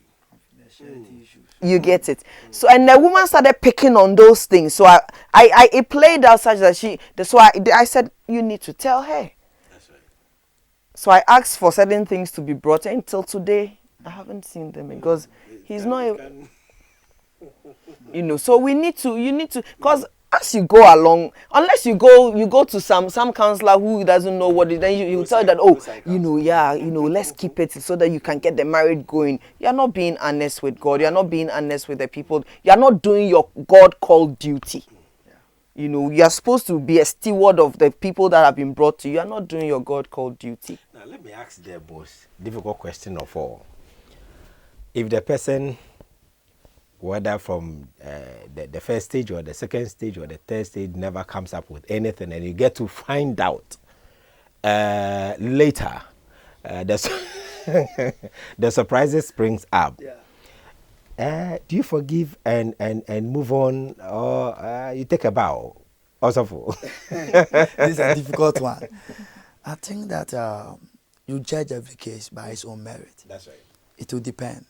You get it. So and the woman started picking on those things. So it played out such that that's why I said you need to tell her. That's right. So I asked for certain things to be brought in. Till today I haven't seen them because he's not. You know, so you need to, because as you go along, unless you go to some counselor who doesn't know what it is, then you tell that, oh, you know, yeah, you know, let's keep it so that you can get the marriage going. You're not being honest with God. You're not being honest with the people. You're not doing your God-called duty. You know, you're supposed to be a steward of the people that have been brought to you. You're not doing your God-called duty. Now, let me ask the most difficult question of all. If the person, whether from the first stage or the second stage or the third stage, never comes up with anything, and you get to find out later, the surprises springs up. Do you forgive and move on, or you take a bow? Also, this is a difficult one. I think that you judge every case by its own merit. That's right. It will depend.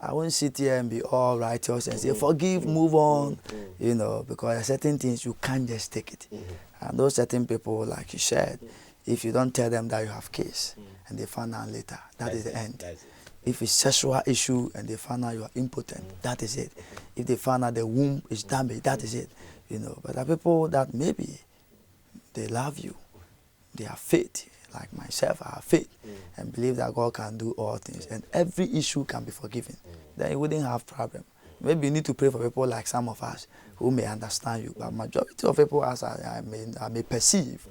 I won't sit here and be all righteous and say, forgive, move on, you know, because there are certain things you can't just take it. And those certain people, like you said, if you don't tell them that you have case and they find out later, that is the end. If it's sexual issue and they find out you are impotent, that is it. If they find out the womb is damaged, that is it. You know, but there are people that maybe they love you, they have faith. Like myself, I have faith and believe that God can do all things, and every issue can be forgiven. Then you wouldn't have problem. Maybe you need to pray for people like some of us who may understand you, but majority of people, as I may perceive,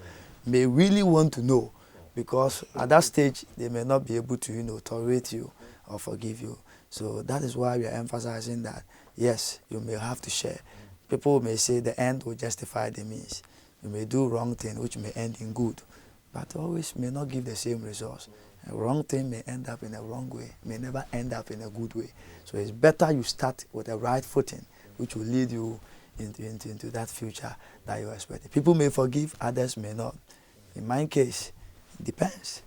may really want to know, because at that stage they may not be able to, you know, tolerate you or forgive you. So that is why we are emphasizing that yes, you may have to share. People may say the end will justify the means. You may do wrong thing which may end in good, but always may not give the same results. A wrong thing may end up in a wrong way, may never end up in a good way. So it's better you start with a right footing, which will lead you into that future that you're expecting. People may forgive, others may not. In my case, it depends.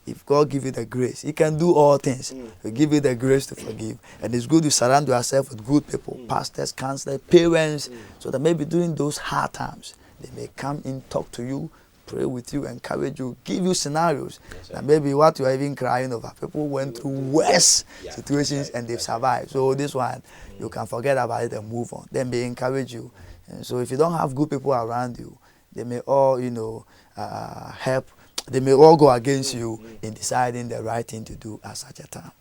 If God give you the grace, He can do all things. He'll give you the grace to forgive. And it's good to surround yourself with good people, pastors, counselors, parents, so that maybe during those hard times, they may come in, talk to you, pray with you, encourage you, give you scenarios. And maybe what you are even crying over. People went through worse situations and they've survived. So this one, you can forget about it and move on. Then they encourage you. And so if you don't have good people around you, they may all, help. They may all go against you in deciding the right thing to do at such a time.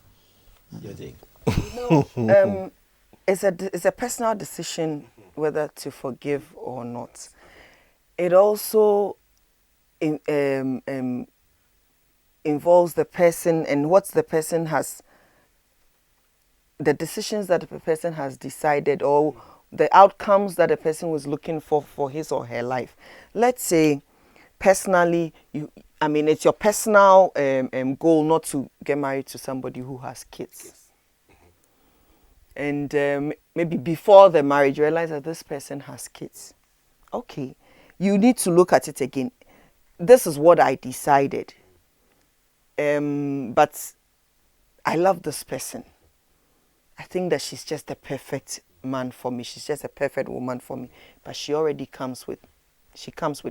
It's a personal decision whether to forgive or not. It also involves the person and what the person has, the decisions that the person has decided, or the outcomes that the person was looking for his or her life. Let's say, personally, it's your personal goal not to get married to somebody who has kids. And maybe before the marriage, you realize that this person has kids. Okay, you need to look at it again. This is what I decided. But I love this person. I think that she's just the perfect man for me. She's just a perfect woman for me. But she already comes with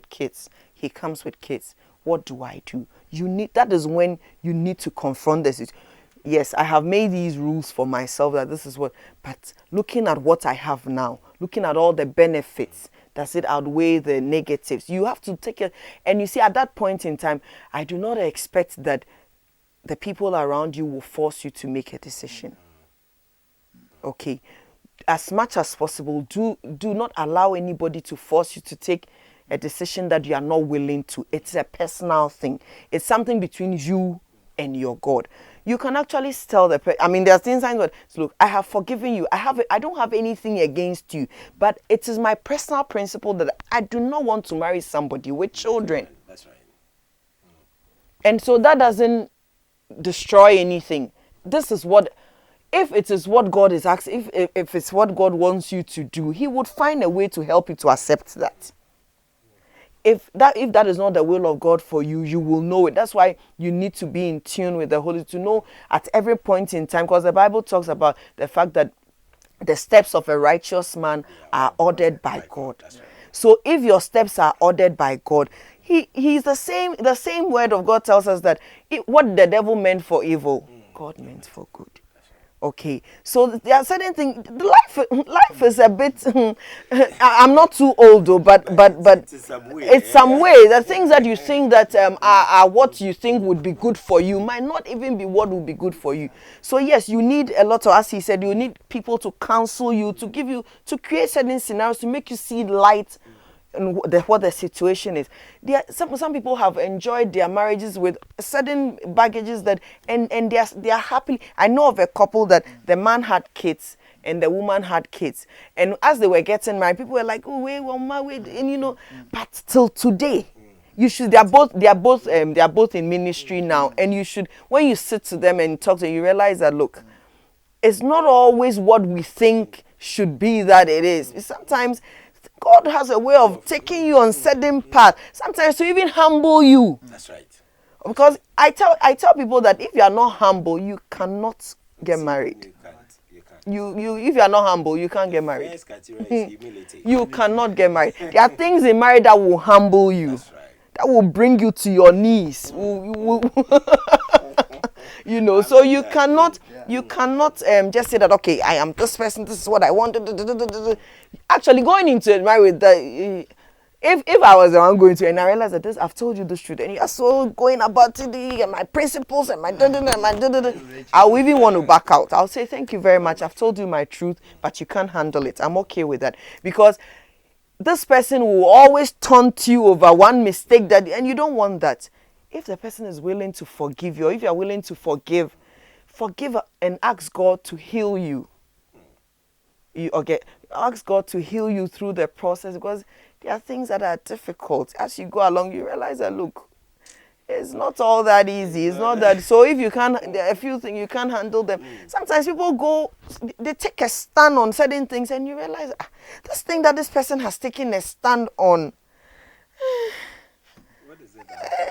kids. He comes with kids. What do I do? That is when you need to confront this. Yes, I have made these rules for myself that this is what, but looking at what I have now, looking at all the benefits, does it outweigh the negatives? You have to take it. And you see, at that point in time, I do not expect that the people around you will force you to make a decision. Okay. As much as possible, do not allow anybody to force you to take a decision that you are not willing to. It's a personal thing. It's something between you and your God. You can actually tell the person. There are things where, look, I have forgiven you. I don't have anything against you. But it is my personal principle that I do not want to marry somebody with children. That's right. And so that doesn't destroy anything. This is what, if it is what God is asking, if it's what God wants you to do, He would find a way to help you to accept that. If that is not the will of God for you, you will know it. That's why you need to be in tune with the Holy Spirit, to know at every point in time, because the Bible talks about the fact that the steps of a righteous man are ordered by God. So if your steps are ordered by God, He's the same word of God tells us that what the devil meant for evil, God meant for good. Okay, so there are certain things. Life is a bit. I'm not too old though, but it's some way. The things that you think that are what you think would be good for you might not even be what would be good for you. So yes, you need a lot of, as he said, you need people to counsel you, to give you, to create certain scenarios to make you see light and what the situation is. Some people have enjoyed their marriages with certain baggages that and they are happy. I know of a couple that the man had kids and the woman had kids, and as they were getting married, people were like, "Oh, wait, well, married," and but till today, you should. They are both in ministry now, and you should, when you sit to them and talk to them, you realize that look, it's not always what we think should be that it is. Sometimes God has a way of taking you on certain path, sometimes to even humble you. That's right. Because I tell people that if you are not humble, you cannot get married. You can't. If you are not humble, you can't get married. First criteria is humility. You cannot get married. There are things in marriage that will humble you. That's right. That will bring you to your knees. So you cannot just say that, okay, I am this person, this is what I want. Actually, going into it married, if I was the one going to, and I realized that I've told you this truth, and you are so going about it, and my principles and my I will even want to back out. I'll say, thank you very much. I've told you my truth, but you can't handle it. I'm okay with that, because this person will always taunt you over one mistake and you don't want that. If the person is willing to forgive you, or if you are willing to forgive and ask God to heal you. Ask God to heal you through the process, because there are things that are difficult. As you go along, you realize that, look, It's not all that easy. It's not that. So if you can't, there are a few things you can't handle them. Sometimes people go, they take a stand on certain things, and you realize this thing that this person has taken a stand on.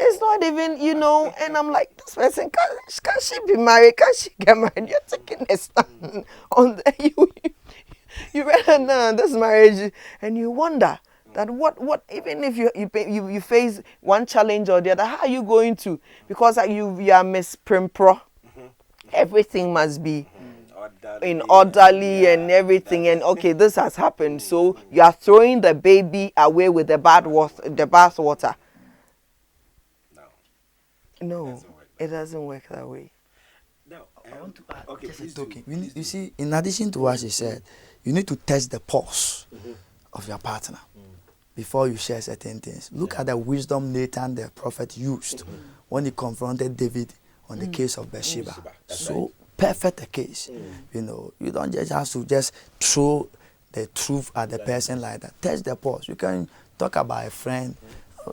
It's not even, and I'm like, this person, can she be married? Can she get married? You're taking a stand on you rather know this marriage, and you wonder that what even if you face one challenge or the other, how are you going to? Because you are Miss Primpro, everything must be in orderly and everything, and okay, this has happened, so you are throwing the baby away with the bath water. No, it doesn't work that way. I want to add just a token. You see, in addition to what she said, you need to test the pulse of your partner before you share certain things. Look at the wisdom Nathan the prophet used when he confronted David on the case of Bathsheba. So perfect a case. You don't just have to just throw the truth at the person like that. Test the pulse. You can talk about a friend.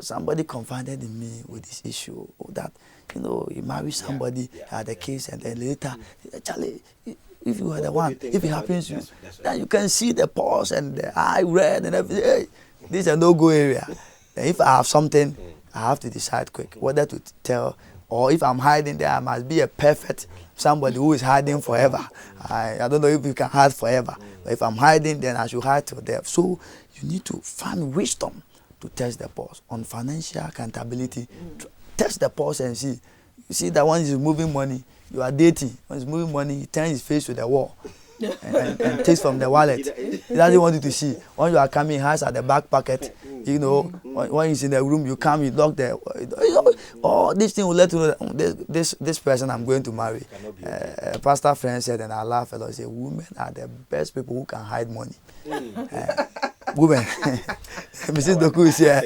Somebody confided in me with this issue that you marry somebody at the case, and then later, Charlie, if you are the one, if it happens to you, then you can see the pulse and the eye red and everything. Hey, this is a no-go area. Then if I have something, I have to decide quick whether to tell, or if I'm hiding there, I must be a perfect somebody who is hiding forever. I don't know if you can hide forever, but if I'm hiding, then I should hide till death. So you need to find wisdom to test the pulse on financial accountability. Test the pulse and see. You see that one is moving money, you are dating. When he's moving money, he turns his face to the wall and takes from the wallet. He doesn't want you to see. When you are coming, he has at the back pocket. When he's in the room, you come, you lock the. This thing will let you know that this person I'm going to marry. A pastor friend said, and I laugh a lot. He said, women are the best people who can hide money. Women. Mrs. Doku is here.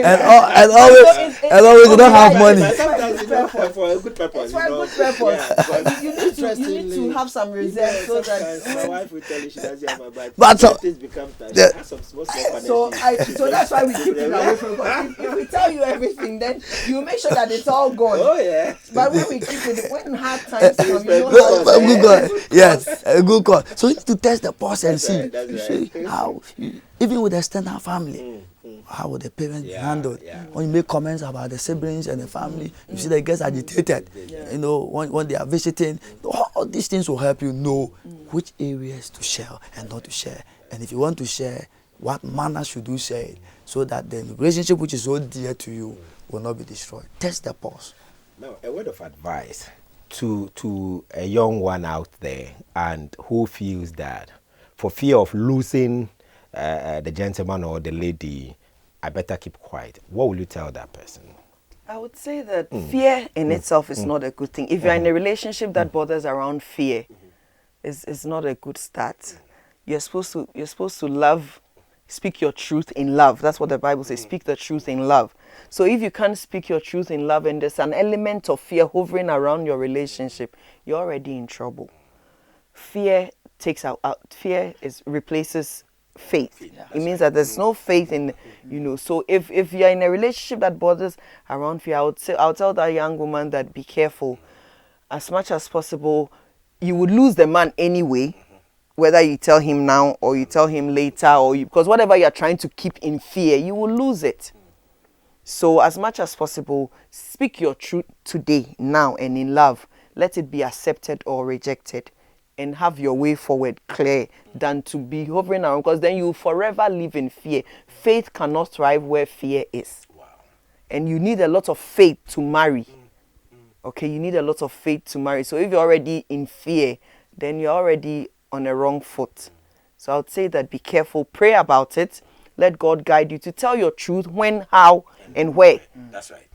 and always you don't have money. Sometimes it's for a good purpose. It's for a good purpose. You need to have some reserve so that my wife will tell you she doesn't have a but things become tight. So that's why we keep it away from God. If we tell you everything, then you make sure that it's all gone. Oh yeah. But when we keep it, when hard times come, you know good God. Yes, a good call. So you need to test the pulse and see how, even with the extended family, how would the parents be handled? When you make comments about the siblings and the family, you see they get agitated. When they are visiting, all these things will help you know which areas to share and not to share. And if you want to share, what manner should you share it, so that the relationship which is so dear to you will not be destroyed. Test the pulse. Now, a word of advice to a young one out there and who feels that for fear of losing the gentleman or the lady, I better keep quiet. What will you tell that person? I would say that fear in itself is not a good thing. If you're in a relationship that borders around fear, it's not a good start. You're supposed to love, speak your truth in love. That's what the Bible says. Speak the truth in love. So if you can't speak your truth in love and there's an element of fear hovering around your relationship, you're already in trouble. Fear takes out fear replaces faith. It means that there's no faith in, so if you're in a relationship that borders around fear, I'll tell that young woman that be careful. As much as possible, you would lose the man anyway, whether you tell him now or you tell him later, because whatever you're trying to keep in fear, you will lose it. So as much as possible, speak your truth today, now, and in love. Let it be accepted or rejected, and have your way forward clear than to be hovering around, because then you forever live in fear. Faith cannot thrive where fear is. Wow. And you need a lot of faith to marry. Okay, you need a lot of faith to marry. So if you're already in fear, then you're already on a wrong foot. So I would say that be careful, pray about it, let God guide you to tell your truth when, how, and where. That's right.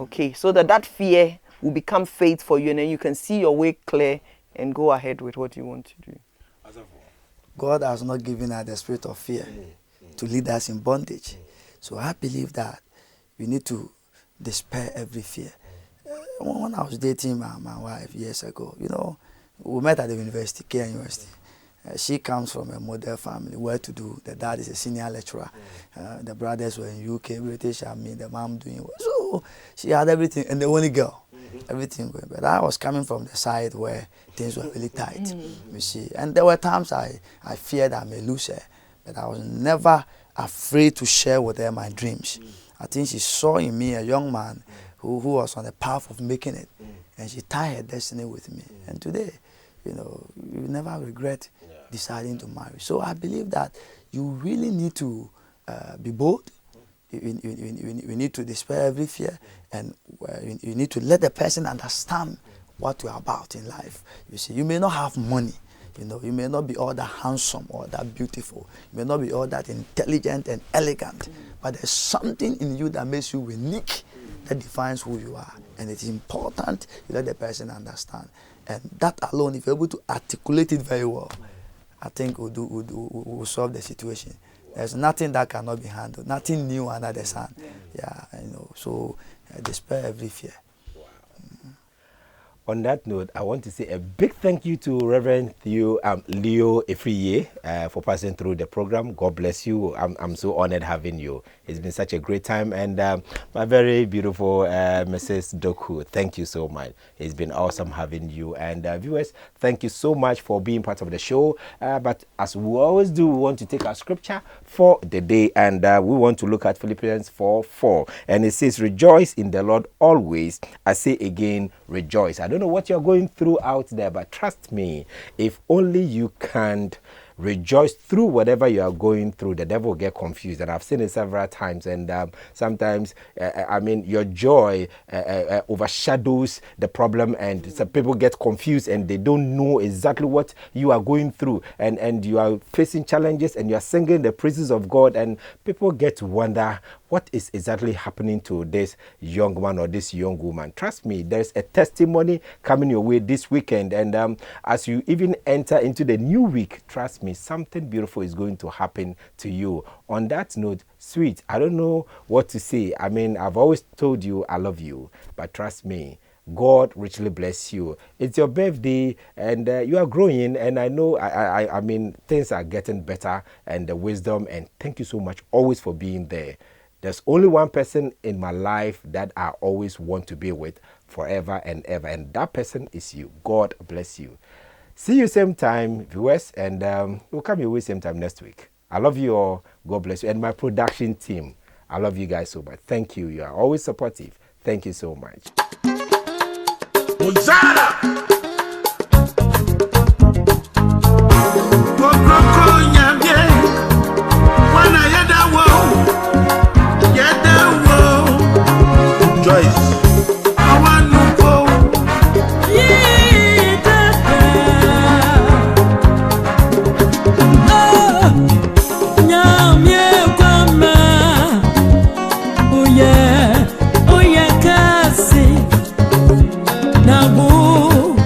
Okay, so that fear will become faith for you, and then you can see your way clear and go ahead with what you want to do. God has not given us the spirit of fear to lead us in bondage. So I believe that we need to despair every fear. When I was dating my wife years ago, we met at the university, K University. She comes from a model family, well-to-do. The dad is a senior lecturer. The brothers were in UK, British, the mom doing well. So So she had everything, and the only girl, everything going. But I was coming from the side where things were really tight, you see. And there were times I feared I may lose her, but I was never afraid to share with her my dreams. I think she saw in me a young man who was on the path of making it, and she tied her destiny with me. And today, you know, you never regret deciding to marry. So I believe that you really need to be bold. You need to dispel every fear, and you need to let the person understand what you're about in life. You see, you may not have money. You know, you may not be all that handsome or that beautiful. You may not be all that intelligent and elegant. But there's something in you that makes you unique, that defines who you are. And it's important you let the person understand. And that alone, if you're able to articulate it very well, I think will solve the situation. There's nothing that cannot be handled. Nothing new under the sun. Yeah, you know. So dispel every fear. On that note, I want to say a big thank you to Reverend Leo Efriye for passing through the program. God bless you. I'm so honored having you. It's been such a great time. And my very beautiful Mrs. Doku, thank you so much. It's been awesome having you. And viewers, thank you so much for being part of the show. But as we always do, we want to take our scripture for the day. And we want to look at Philippians 4:4. And it says, rejoice in the Lord always. I say again, rejoice. I don't know what you're going through out there, but trust me, if only you can't rejoice through whatever you are going through, the devil will get confused. And I've seen it several times. And sometimes, your joy overshadows the problem, and some people get confused and they don't know exactly what you are going through. And you are facing challenges and you are singing the praises of God, and people get to wonder what is exactly happening to this young man or this young woman. Trust me, there's a testimony coming your way this weekend. And as you even enter into the new week, trust me, something beautiful is going to happen to you. On that note, sweet, I don't know what to say. I mean, I've always told you I love you, but trust me, God richly bless you. It's your birthday, and you are growing, and I know, I mean, things are getting better, and the wisdom, and thank you so much always for being there. There's only one person in my life that I always want to be with forever and ever, and that person is you. God bless you. See you same time, viewers, and we'll come your way same time next week. I love you all. God bless you. And my production team, I love you guys so much. Thank you. You are always supportive. Thank you so much. Oh yeah, kasi nabu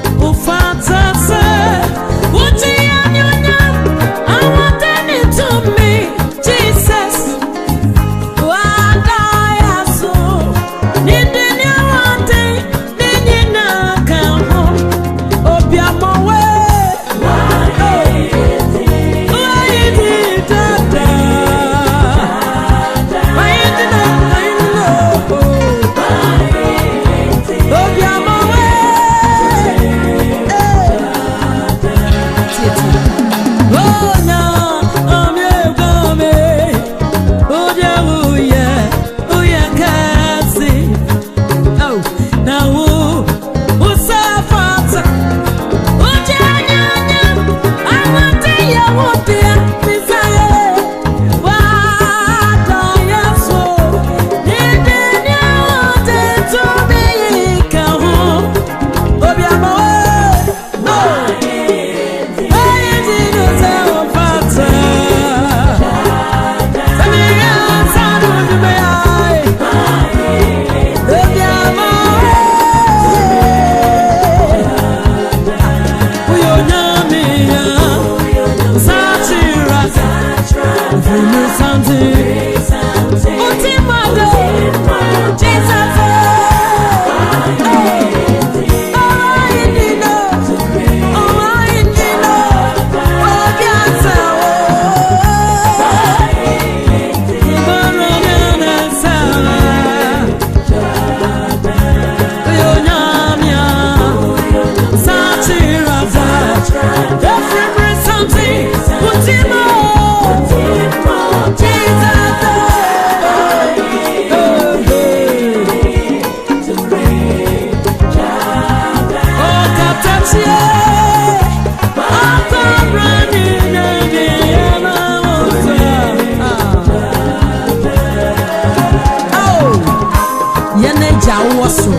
so.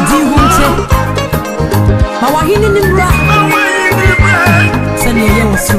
Di hunte. Ma wa hini ni bra. Sani ye wo so.